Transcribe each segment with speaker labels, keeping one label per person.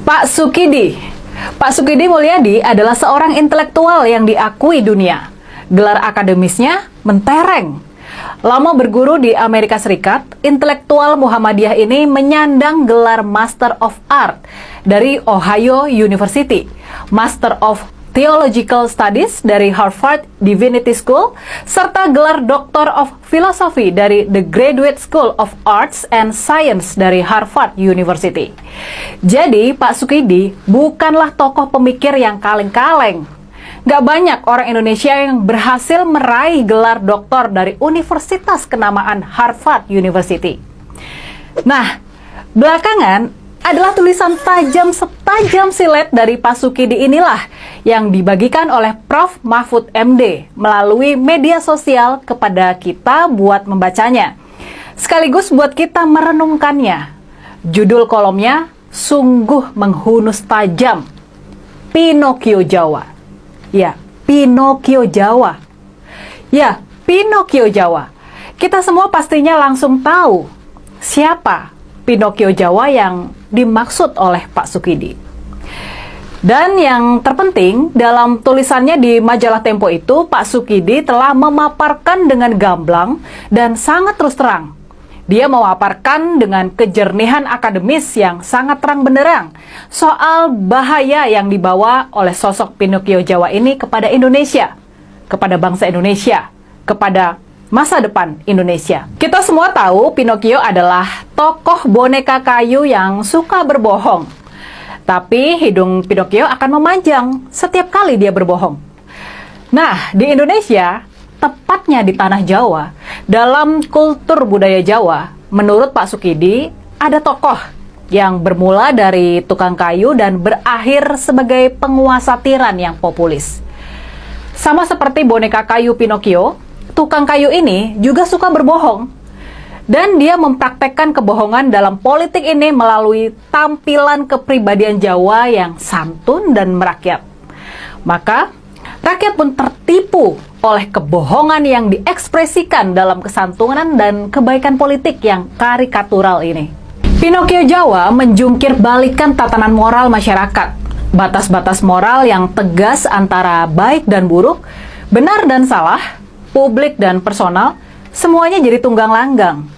Speaker 1: Pak Sukidi. Pak Sukidi Mulyadi adalah seorang intelektual yang diakui dunia. Gelar akademisnya mentereng. Lama berguru di Amerika Serikat, intelektual Muhammadiyah ini menyandang gelar Master of Art dari Ohio University, Master of Theological Studies dari Harvard Divinity School, serta gelar Doctor of Philosophy dari The Graduate School of Arts and Science dari Harvard University. Jadi, Pak Sukidi bukanlah tokoh pemikir yang kaleng-kaleng. Gak banyak orang Indonesia yang berhasil meraih gelar doktor dari universitas kenamaan Harvard University. Nah, belakangan adalah tulisan tajam setajam silet dari Pak Sukidi inilah yang dibagikan oleh Prof. Mahfud MD melalui media sosial kepada kita buat membacanya, sekaligus buat kita merenungkannya. Judul kolomnya sungguh menghunus tajam, Pinocchio Jawa. Ya, Pinocchio Jawa. Ya, Pinocchio Jawa. Kita semua pastinya langsung tahu siapa Pinocchio Jawa yang dimaksud oleh Pak Sukidi. Dan yang terpenting, dalam tulisannya di majalah Tempo itu, Pak Sukidi telah memaparkan dengan gamblang dan sangat terus terang. Dia memaparkan dengan kejernihan akademis yang sangat terang benderang soal bahaya yang dibawa oleh sosok Pinocchio Jawa ini kepada Indonesia, kepada bangsa Indonesia, kepada masa depan Indonesia. Kita semua tahu Pinocchio adalah tokoh boneka kayu yang suka berbohong. Tapi hidung Pinocchio akan memanjang setiap kali dia berbohong. Nah, di Indonesia, tepatnya di tanah Jawa, dalam kultur budaya Jawa, menurut Pak Sukidi, ada tokoh yang bermula dari tukang kayu dan berakhir sebagai penguasa tiran yang populis. Sama seperti boneka kayu Pinocchio, tukang kayu ini juga suka berbohong. Dan dia mempraktekkan kebohongan dalam politik ini melalui tampilan kepribadian Jawa yang santun dan merakyat. Maka, rakyat pun tertipu oleh kebohongan yang diekspresikan dalam kesantunan dan kebaikan politik yang karikatural ini. Pinocchio Jawa menjungkir balikan tatanan moral masyarakat. Batas-batas moral yang tegas antara baik dan buruk, benar dan salah, publik dan personal, semuanya jadi tunggang langgang.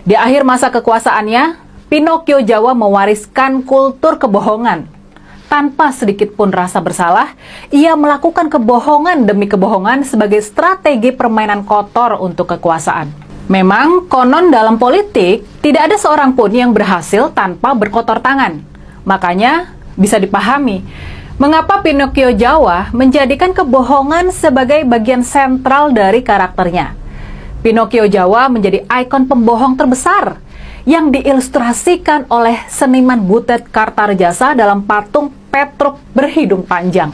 Speaker 1: Di akhir masa kekuasaannya, Pinocchio Jawa mewariskan kultur kebohongan. Tanpa sedikit pun rasa bersalah, ia melakukan kebohongan demi kebohongan sebagai strategi permainan kotor untuk kekuasaan. Memang, konon dalam politik, tidak ada seorang pun yang berhasil tanpa berkotor tangan. Makanya, bisa dipahami, mengapa Pinocchio Jawa menjadikan kebohongan sebagai bagian sentral dari karakternya. Pinocchio Jawa menjadi ikon pembohong terbesar yang diilustrasikan oleh seniman Butet Kartarejasa dalam patung Petruk berhidung panjang.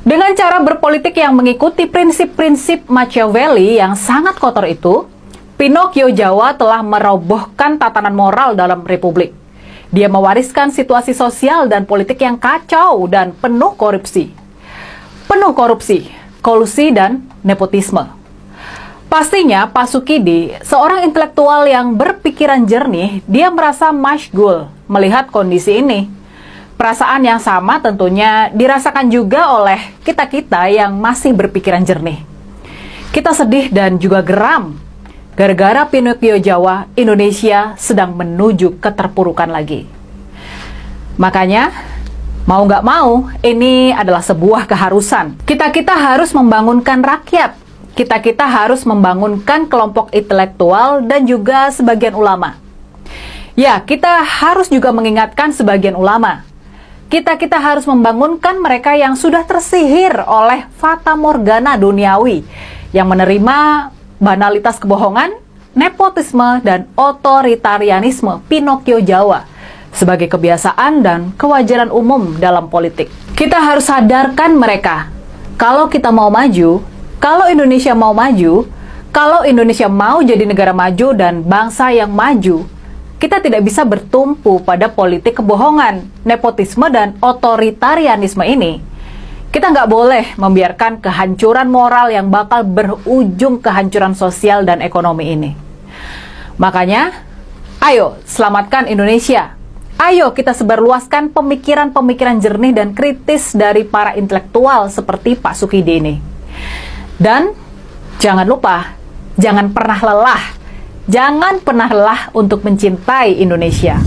Speaker 1: Dengan cara berpolitik yang mengikuti prinsip-prinsip Machiavelli yang sangat kotor itu, Pinocchio Jawa telah merobohkan tatanan moral dalam republik. Dia mewariskan situasi sosial dan politik yang kacau dan penuh korupsi. Penuh korupsi, kolusi, dan nepotisme. Pastinya Pak Sukidi, seorang intelektual yang berpikiran jernih, dia merasa masyghul melihat kondisi ini. Perasaan yang sama tentunya dirasakan juga oleh kita-kita yang masih berpikiran jernih. Kita sedih dan juga geram. Gara-gara Pinocchio Jawa, Indonesia sedang menuju keterpurukan lagi. Makanya, mau nggak mau, ini adalah sebuah keharusan. Kita-kita harus membangunkan rakyat. Kita-kita harus membangunkan kelompok intelektual dan juga sebagian ulama. Ya, kita harus juga mengingatkan sebagian ulama. Kita-kita harus membangunkan mereka yang sudah tersihir oleh fata morgana duniawi, yang menerima banalitas kebohongan, nepotisme, dan otoritarianisme Pinocchio Jawa sebagai kebiasaan dan kewajaran umum dalam politik. Kita harus sadarkan mereka, kalau kita mau maju, kalau Indonesia mau maju, kalau Indonesia mau jadi negara maju dan bangsa yang maju, kita tidak bisa bertumpu pada politik kebohongan, nepotisme, dan otoritarianisme ini. Kita nggak boleh membiarkan kehancuran moral yang bakal berujung kehancuran sosial dan ekonomi ini. Makanya, ayo selamatkan Indonesia. Ayo kita sebarluaskan pemikiran-pemikiran jernih dan kritis dari para intelektual seperti Pak Sukidi ini. Dan jangan lupa, jangan pernah lelah untuk mencintai Indonesia.